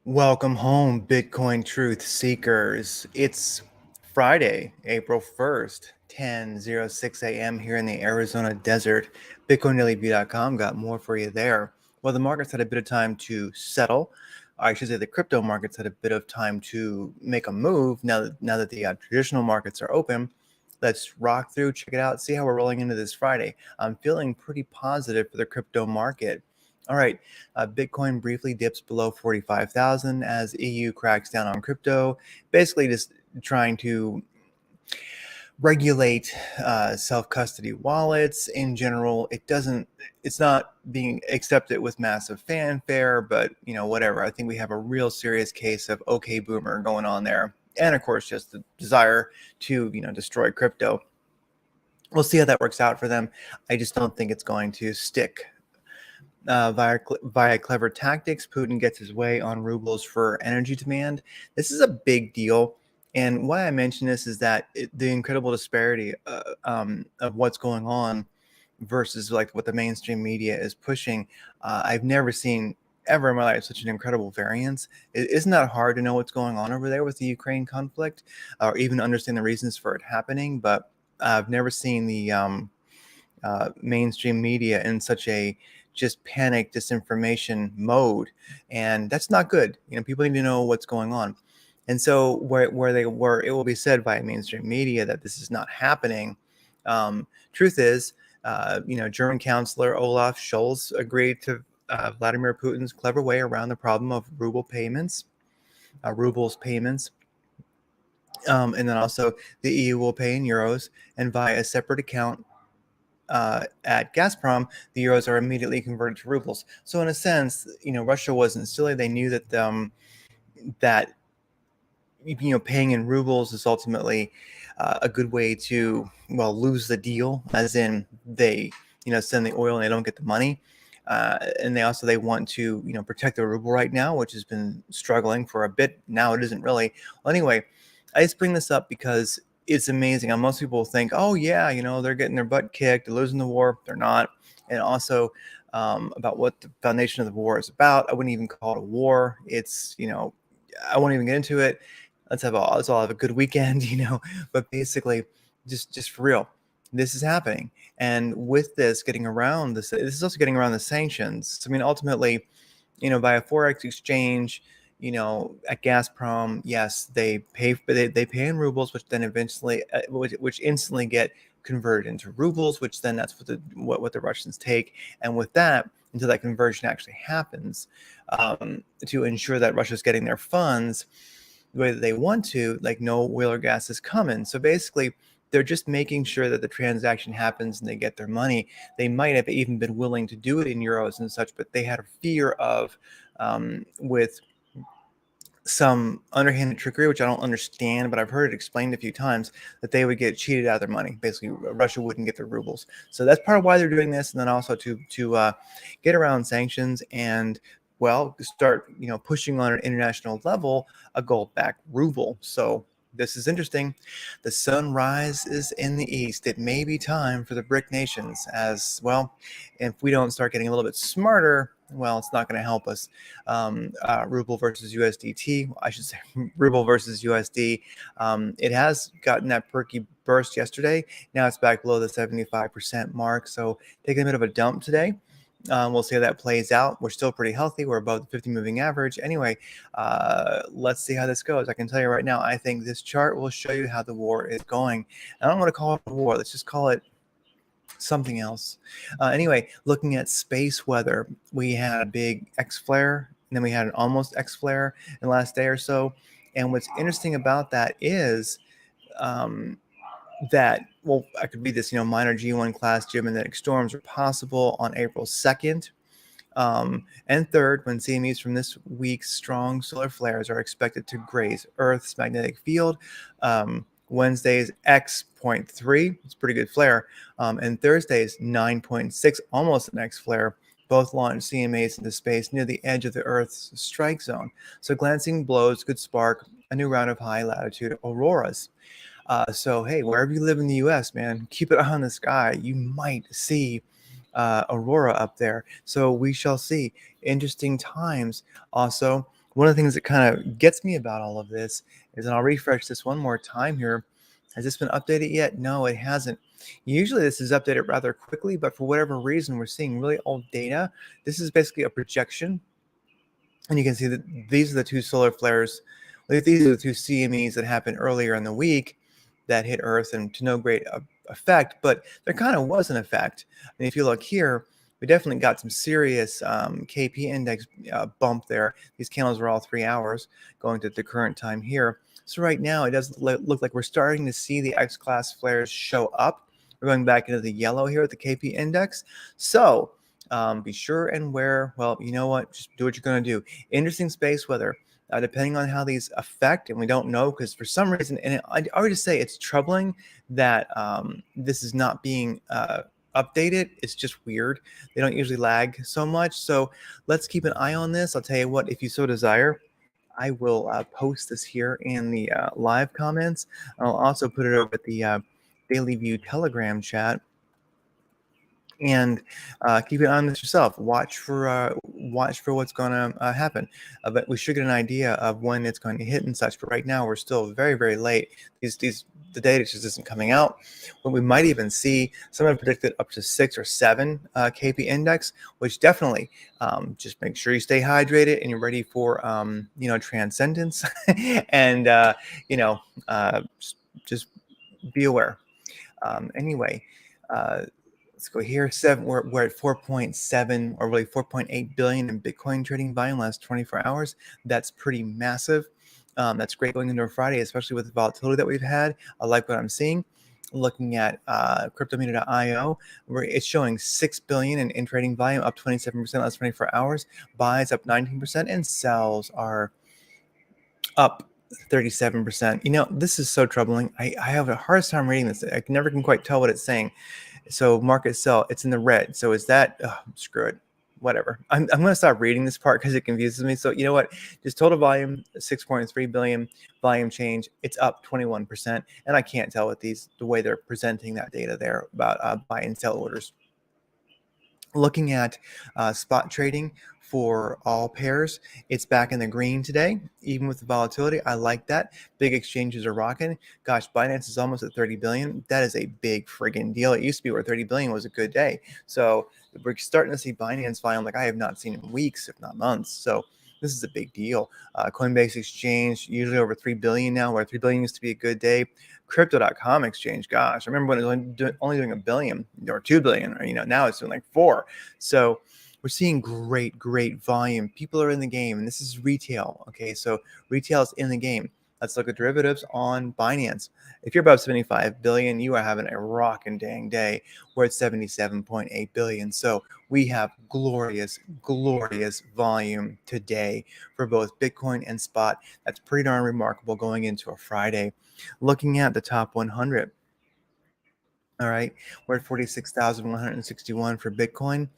Welcome home, Bitcoin truth seekers. It's Friday, April 1st, 10:06 a.m. here in the Arizona desert. BitcoinDailyView.com got more for you there. Well, the markets had a bit of time to settle. I should say the crypto markets had a bit of time to make a move now that the traditional markets are open. Let's rock through, check it out, see how we're rolling into this Friday. I'm feeling pretty positive for the crypto market. All right, Bitcoin briefly dips below 45,000 as EU cracks down on crypto, basically just trying to regulate self-custody wallets in general. It's not being accepted with massive fanfare, but whatever. I think we have a real serious case of okay boomer going on there. And of course, just the desire to, destroy crypto. We'll see how that works out for them. I just don't think it's going to stick. Via clever tactics, Putin gets his way on rubles for energy demand. This is a big deal. And why I mention this is that the incredible disparity of what's going on versus like what the mainstream media is pushing. I've never seen ever in my life such an incredible variance. Isn't that hard to know what's going on over there with the Ukraine conflict or even understand the reasons for it happening? But I've never seen the mainstream media in such a just panic disinformation mode, and that's not good. People need to know what's going on. And so where it will be said by mainstream media that this is not happening. Truth is, German Chancellor Olaf Scholz agreed to Vladimir Putin's clever way around the problem of rubles payments, and then also the EU will pay in euros and via a separate account at Gazprom, the euros are immediately converted to rubles. So in a sense, Russia wasn't silly. They knew that paying in rubles is ultimately a good way to lose the deal, as in they send the oil and they don't get the money. And they want to protect the ruble right now, which has been struggling for a bit. Now it isn't really. Well, anyway, I just bring this up because it's amazing. Most people think, oh yeah, they're getting their butt kicked, they're losing the war. They're not. And also about what the foundation of the war is about. I wouldn't even call it a war. It's I won't even get into it. Let's all have a good weekend, But basically, just for real, this is happening. And with this getting around this is also getting around the sanctions. So, I mean, ultimately, by a forex exchange, at Gazprom, yes, they pay in rubles, which then eventually, which instantly get converted into rubles, which then that's what the Russians take. And with that, until that conversion actually happens, to ensure that Russia's getting their funds the way that they want to, like no oil or gas is coming. So basically, they're just making sure that the transaction happens and they get their money. They might have even been willing to do it in euros and such, but they had a fear of with some underhanded trickery, which I don't understand, but I've heard it explained a few times that they would get cheated out of their money. Basically, Russia wouldn't get their rubles. So that's part of why they're doing this, and then also to get around sanctions and start pushing on an international level a gold-backed ruble. So this is interesting. The sunrise is in the east. It may be time for the BRIC nations as well. If we don't start getting a little bit smarter, it's not going to help us. Ruble versus USDT, I should say ruble versus USD. It has gotten that perky burst yesterday. Now it's back below the 75% mark. So taking a bit of a dump today. We'll see how that plays out. We're still pretty healthy. We're above the 50 moving average. Anyway, let's see how this goes. I can tell you right now, I think this chart will show you how the war is going. I don't want to call it a war. Let's just call it something else. Anyway, looking at space weather, we had a big X flare, and then we had an almost X flare in the last day or so. And what's interesting about that is I could read this, minor G1 class geomagnetic storms are possible on April 2nd and 3rd when CMEs from this week's strong solar flares are expected to graze Earth's magnetic field. Wednesday's X.3, it's a pretty good flare, and Thursday's 9.6, almost an X flare. Both launched CMAs into space near the edge of the Earth's strike zone. So glancing blows could spark a new round of high latitude auroras. So, hey, wherever you live in the U.S., man, keep it on the sky. You might see aurora up there. So we shall see. Interesting times. Also, One of the things that kind of gets me about all of this is, and I'll refresh this one more time here. Has this been updated yet? No, it hasn't. Usually this is updated rather quickly, but for whatever reason, we're seeing really old data. This is basically a projection, and you can see that these are the two solar flares. These are the two CMEs that happened earlier in the week that hit Earth, and to no great effect, but there kind of was an effect. And if you look here, we definitely got some serious KP index bump there. These candles are all 3 hours going to the current time here. So right now, it does look like we're starting to see the X-class flares show up. We're going back into the yellow here at the KP index. So be sure and wear, well, you know what? Just do what you're going to do. Interesting space weather. Depending on how these affect, and we don't know because for some reason, and I would just say it's troubling that this is not being updated. It's just weird. They don't usually lag so much. So let's keep an eye on this. I'll tell you what, if you so desire, I will post this here in the live comments. I'll also put it over at the Daily View Telegram chat, and keep an eye on this yourself. Watch for what's going to happen. But we should get an idea of when it's going to hit and such. But right now, we're still very, very late. The data just isn't coming out. But we might even see someone predicted up to 6 or 7 KP index, which definitely just make sure you stay hydrated and you're ready for transcendence, and just be aware. Anyway. Let's go here. We're at 4.7 or really 4.8 billion in Bitcoin trading volume last 24 hours. That's pretty massive. That's great going into a Friday, especially with the volatility that we've had. I like what I'm seeing. Looking at cryptometer.io, where it's showing 6 billion in trading volume, up 27% last 24 hours. Buys up 19%, and sells are up 37%. This is so troubling. I have a hard time reading this. I never can quite tell what it's saying. So market sell, it's in the red. So is that, screw it, whatever. I'm going to stop reading this part because it confuses me. So you know what? Just total volume, 6.3 billion, volume change. It's up 21%. And I can't tell with the way they're presenting that data there about buy and sell orders. Looking at spot trading for all pairs, it's back in the green today, even with the volatility. I like that. Big exchanges are rocking. Gosh, Binance is almost at 30 billion. That is a big friggin' deal. It used to be where 30 billion was a good day. So we're starting to see Binance volume like I have not seen in weeks, if not months. So this is a big deal. Coinbase Exchange, usually over 3 billion now, where 3 billion used to be a good day. Crypto.com exchange, gosh, I remember when it was only doing $1 billion or 2 billion, or now it's doing like 4. So we're seeing great volume. People are in the game, and this is retail. Okay, so retail is in the game. Let's look at derivatives on Binance. If you're above 75 billion, you are having a rockin' dang day. We're at 77.8 billion. So we have glorious volume today for both Bitcoin and spot. That's pretty darn remarkable going into a Friday. Looking at the top 100. All right, we're at 46,161 for Bitcoin.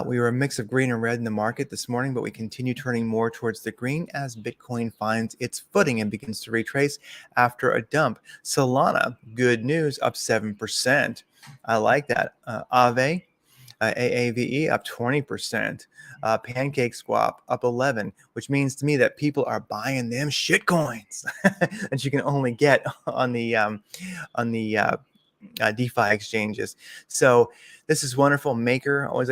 We were a mix of green and red in the market this morning, but we continue turning more towards the green as Bitcoin finds its footing and begins to retrace after a dump. Solana, good news, up 7%. I like that. Aave, AAVE, up 20%. Pancake Swap, up 11, which means to me that people are buying them shit coins that you can only get on the DeFi exchanges. So this is wonderful. Maker, always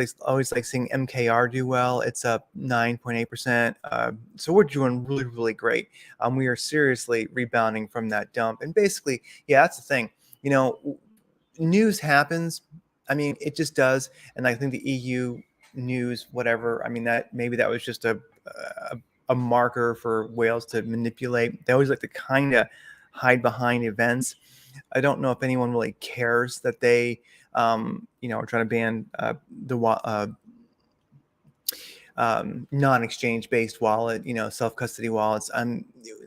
like seeing MKR do well. It's up 9.8%. So we're doing really great. We are seriously rebounding from that dump. And basically, yeah, that's the thing. News happens. I mean, it just does. And I think the EU news, whatever. I mean, that was just a marker for whales to manipulate. They always like to kind of hide behind events. I don't know if anyone really cares that they, are trying to ban the non-exchange based wallet, self-custody wallets.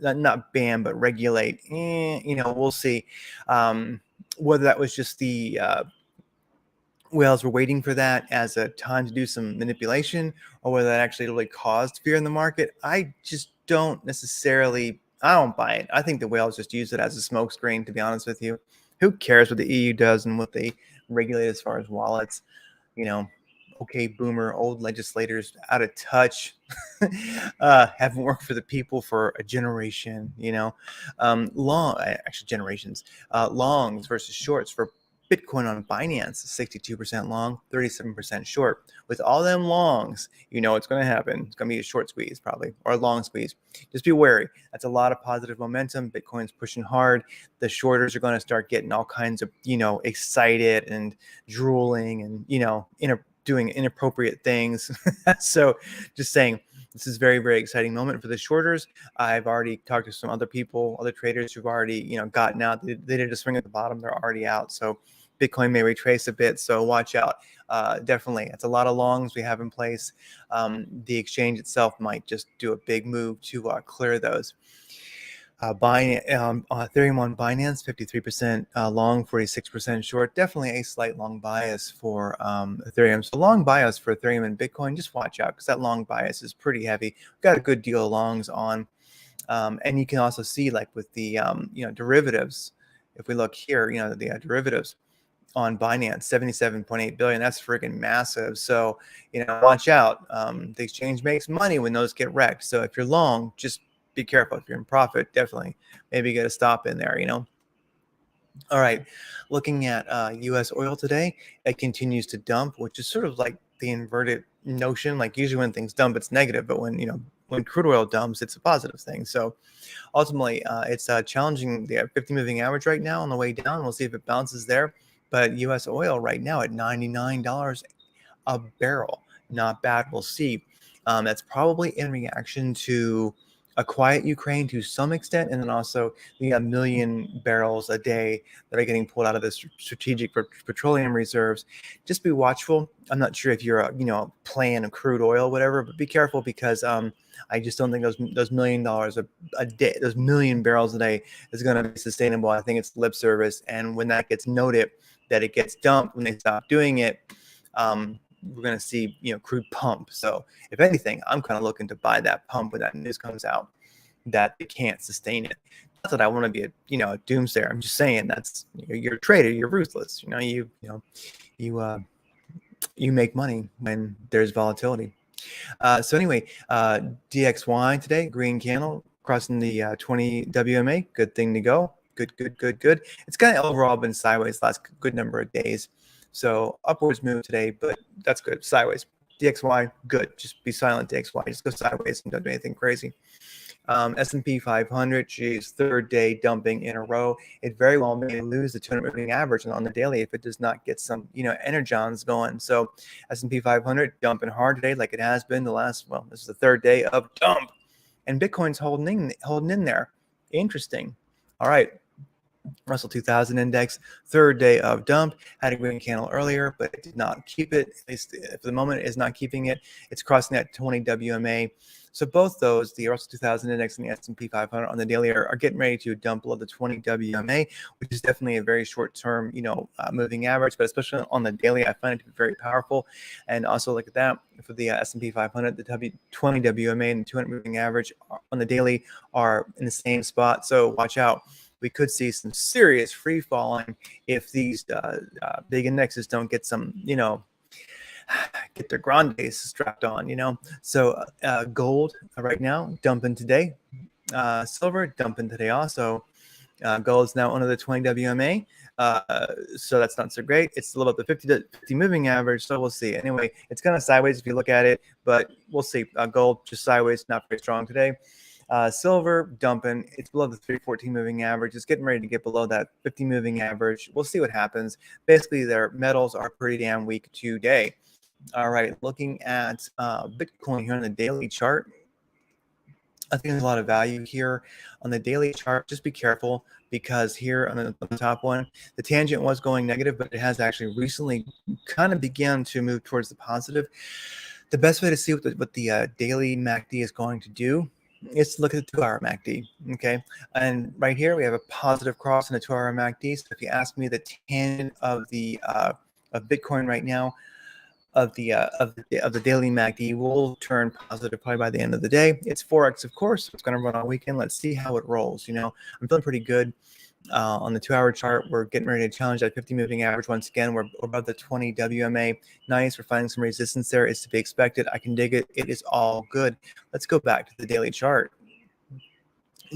Not ban, but regulate. We'll see whether that was just the whales were waiting for that as a time to do some manipulation, or whether that actually really caused fear in the market. I just don't necessarily. I don't buy it. I think the whales just use it as a smokescreen, to be honest with you. Who cares what the EU does and what they regulate as far as wallets? okay, boomer, old legislators out of touch, haven't worked for the people for a generation, actually generations, longs versus shorts for Bitcoin on Binance, 62% long, 37% short. With all them longs, you know what's going to happen. It's going to be a short squeeze probably, or a long squeeze. Just be wary. That's a lot of positive momentum. Bitcoin's pushing hard. The shorters are going to start getting all kinds of, excited and drooling and, doing inappropriate things. So just saying, this is very, very exciting moment for the shorters. I've already talked to some other people, other traders who've already, gotten out. They did a swing at the bottom. They're already out. So Bitcoin may retrace a bit. So watch out. Definitely. It's a lot of longs we have in place. The exchange itself might just do a big move to clear those. Ethereum on Binance, 53% long, 46% short. Definitely a slight long bias for Ethereum. So long bias for Ethereum and Bitcoin, just watch out because that long bias is pretty heavy. We've got a good deal of longs on. And you can also see like with the, derivatives, if we look here, the derivatives on Binance, 77.8 billion. That's freaking massive. So, watch out. The exchange makes money when those get wrecked. So if you're long, just be careful. If you're in profit, definitely maybe get a stop in there, All right. Looking at US oil today, it continues to dump, which is sort of like the inverted notion. Like usually when things dump, it's negative, but when crude oil dumps, it's a positive thing. So ultimately, it's challenging the 50 moving average right now on the way down. We'll see if it bounces there. But US oil right now at $99 a barrel. Not bad. We'll see. That's probably in reaction to a quiet Ukraine to some extent, and then also the million barrels a day that are getting pulled out of the strategic petroleum reserves. Just be watchful. I'm not sure if you're playing a crude oil, whatever, but be careful because I just don't think those $1 million a day, those million barrels a day, is going to be sustainable. I think it's lip service, and when that gets noted, that it gets dumped when they stop doing it. We're going to see, crude pump. So if anything, I'm kind of looking to buy that pump when that news comes out that they can't sustain it. Not that I want to be a doomsayer. I'm just saying that's you're a trader. You're ruthless. You make money when there's volatility. So anyway, DXY today, green candle crossing the 20 WMA. Good thing to go. Good. It's kind of overall been sideways the last good number of days. So upwards move today, but that's good. Sideways. DXY, good. Just be silent, DXY. Just go sideways and don't do anything crazy. S&P 500, geez, third day dumping in a row. It very well may lose the 200 moving average on the daily if it does not get some, energons going. So S&P 500 dumping hard today like it has been this is the third day of dump. And Bitcoin's holding in there. Interesting. All right. Russell 2000 index, third day of dump, had a green candle earlier, but it did not keep it. At least for the moment, it is not keeping it. It's crossing that 20 WMA. So both those, the Russell 2000 index and the S&P 500 on the daily are getting ready to dump below the 20 WMA, which is definitely a very short-term, moving average, but especially on the daily, I find it to be very powerful. And also look at that for the S&P 500, the 20 WMA and the 200 moving average on the daily are in the same spot. So watch out. We could see some serious free falling if these big indexes don't get some, get their grandes strapped on, So gold right now dumping today. Silver dumping today also. Gold is now under the 20 WMA. So that's not so great. It's a little bit the 50 moving average. So we'll see. Anyway, it's kind of sideways if you look at it, but we'll see. Gold just sideways, not very strong today. Silver dumping. It's below the 314 moving average. It's getting ready to get below that 50 moving average. We'll see what happens. Basically, their metals are pretty damn weak today. All right, looking at Bitcoin here on the daily chart. I think there's a lot of value here on the daily chart. Just be careful because here on the top one, the tangent was going negative, but it has actually recently kind of begun to move towards the positive. The best way to see what the daily MACD is going to do is to look at the 2-hour MACD, okay? And right here, we have a positive cross in the 2-hour MACD. So if you ask me the tangent of of Bitcoin right now, of the daily MACD will turn positive probably by the end of the day. It's Forex, of course. It's going to run all weekend. Let's see how it rolls. I'm feeling pretty good. On the 2-hour chart, we're getting ready to challenge that 50 moving average once again. We're above the 20 WMA. Nice. We're finding some resistance there. It's to be expected. I can dig it. It is all good. Let's go back to the daily chart.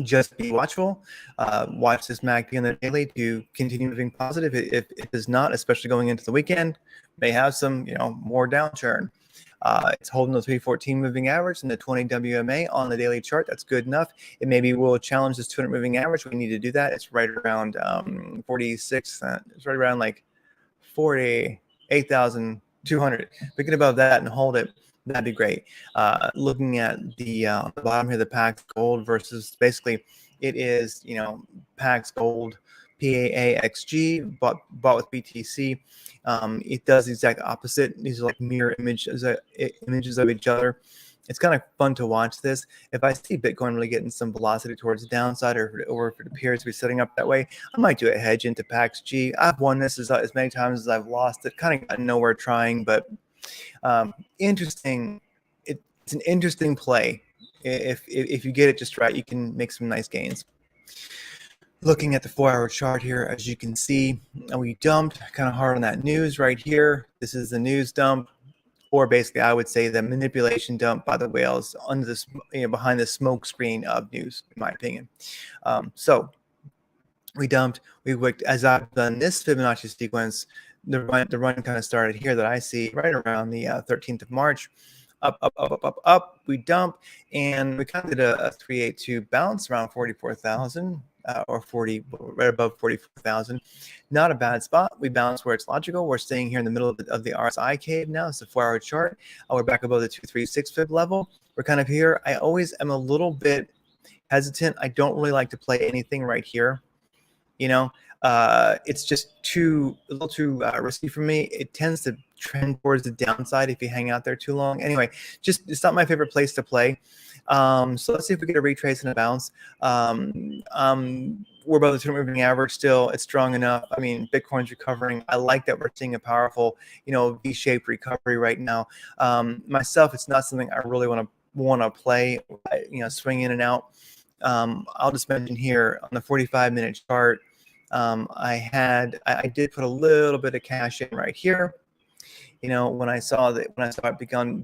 Just be watchful. Watch this MACD on the daily to continue moving positive. If it does not, especially going into the weekend, may have some, more downturn. It's holding the 314 moving average and the 20 WMA on the daily chart. That's good enough. It maybe will challenge this 200 moving average. We need to do that. It's right around 46. It's right around like 48,200. We get above that and hold it. That'd be great. Looking at the bottom here, the PAX Gold versus basically it is, PAX Gold, PAAXG, bought with BTC. It does the exact opposite. These are like mirror images of each other. It's kind of fun to watch this. If I see Bitcoin really getting some velocity towards the downside, or if it appears to be setting up that way, I might do a hedge into PAXG. I've won this as many times as I've lost it. Kind of got nowhere trying, but interesting. It's an interesting play. If you get it just right, you can make some nice gains. Looking at the 4-hour chart here, as you can see, we dumped kind of hard on that news right here. This is the news dump, or basically I would say the manipulation dump by the whales under this, behind the smoke screen of news, in my opinion. So we dumped, we wicked. As I've done this Fibonacci sequence, the run kind of started here that I see right around the 13th of March. Up, we dump, and we kind of did a 382 bounce around 44,000 or 40, right above 44,000. Not a bad spot. We bounce where it's logical. We're staying here in the middle of the RSI cave now. It's a 4-hour chart. We're back above the 236 fib level. We're kind of here. I always am a little bit hesitant. I don't really like to play anything right here. It's just a little too risky for me. It tends to trend towards the downside if you hang out there too long. Anyway, it's not my favorite place to play. So let's see if we get a retrace and a bounce. We're above the 200 moving average still. It's strong enough. I mean, Bitcoin's recovering. I like that we're seeing a powerful, V-shaped recovery right now. Myself, it's not something I really want to play, swing in and out. I'll just mention here on the 45-minute chart, I did put a little bit of cash in right here. When I saw it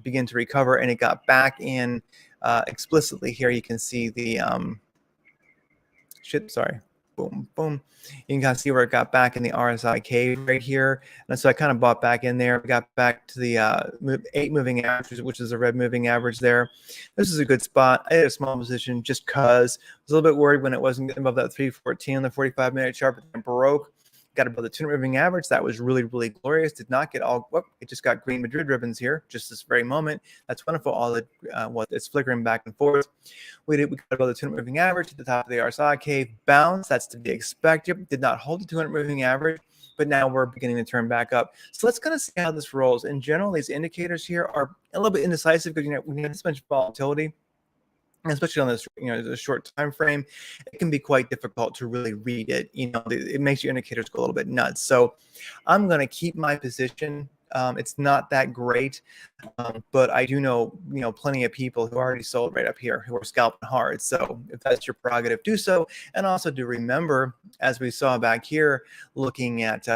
begin to recover, and it got back in explicitly here, you can see the boom. You can kind of see where it got back in the RSI cave right here. And so I kind of bought back in there. We got back to the 8 moving average, which is a red moving average there. This is a good spot. I had a small position just because I was a little bit worried when it wasn't getting above that 314 on the 45-minute chart, but then broke. Got above the 200 moving average. That was really, really glorious. Did not get all, it just got green Madrid ribbons here, just this very moment. That's wonderful. All the, it's flickering back and forth. We got above the 200 moving average at the top of the RSI cave. Bounce, that's to be expected. Did not hold the 200 moving average, but now we're beginning to turn back up. So let's kind of see how this rolls. In general, these indicators here are a little bit indecisive because when you have this much volatility, especially on this, the short time frame, it can be quite difficult to really read it. It makes your indicators go a little bit nuts. So I'm going to keep my position. It's not that great, but I do know, plenty of people who already sold right up here who are scalping hard. So if that's your prerogative, do so. And also do remember, as we saw back here, looking at,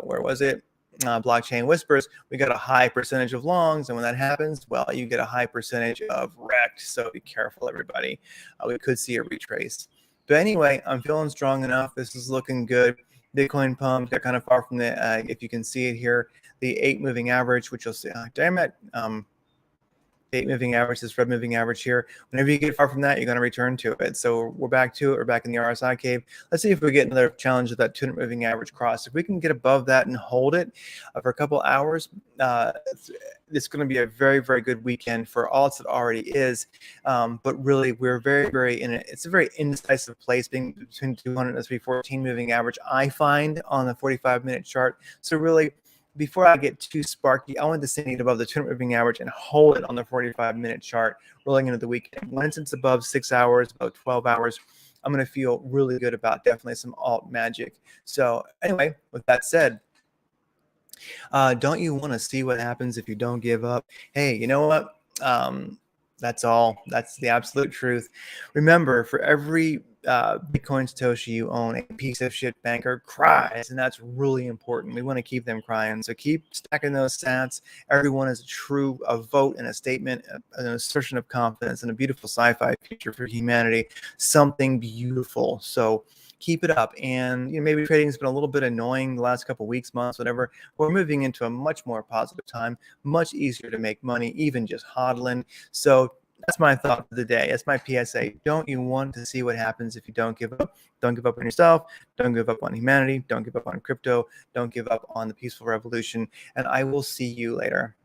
where was it? Blockchain Whispers, we got a high percentage of longs, and when that happens, well, you get a high percentage of wrecked. So be careful, everybody. We could see a retrace, but anyway, I'm feeling strong enough. This is looking good. Bitcoin pumped, got kind of far from the, if you can see it here, the 8 moving average, which you'll see. Damn it. 8 moving average, this red moving average here. Whenever you get far from that, you're going to return to it. So we're back to it. We're back in the RSI cave. Let's see if we get another challenge of that 200 moving average cross. If we can get above that and hold it for a couple hours, it's going to be a very, very good weekend for alts. It already is. But really, we're very, very in it. It's a very indecisive place, being between 200 and 314 moving average, I find, on the 45-minute chart. So really, before I get too sparky, I want to see it above the 200 moving average and hold it on the 45-minute chart rolling into the weekend. Once it's above 6 hours, about 12 hours, I'm going to feel really good about definitely some alt magic. So anyway, with that said, don't you want to see what happens if you don't give up? Hey, you know what? That's all. That's the absolute truth. Remember, for every Bitcoin Satoshi you own, a piece of shit banker cries, and that's really important. We want to keep them crying. So keep stacking those sats. Everyone is a vote and a statement, an assertion of confidence, and a beautiful sci-fi future for humanity. Something beautiful. So keep it up. And maybe trading's been a little bit annoying the last couple of weeks, months, whatever. We're moving into a much more positive time, much easier to make money, even just hodling. So that's my thought for the day. That's my PSA. Don't you want to see what happens if you don't give up? Don't give up on yourself. Don't give up on humanity. Don't give up on crypto. Don't give up on the peaceful revolution. And I will see you later.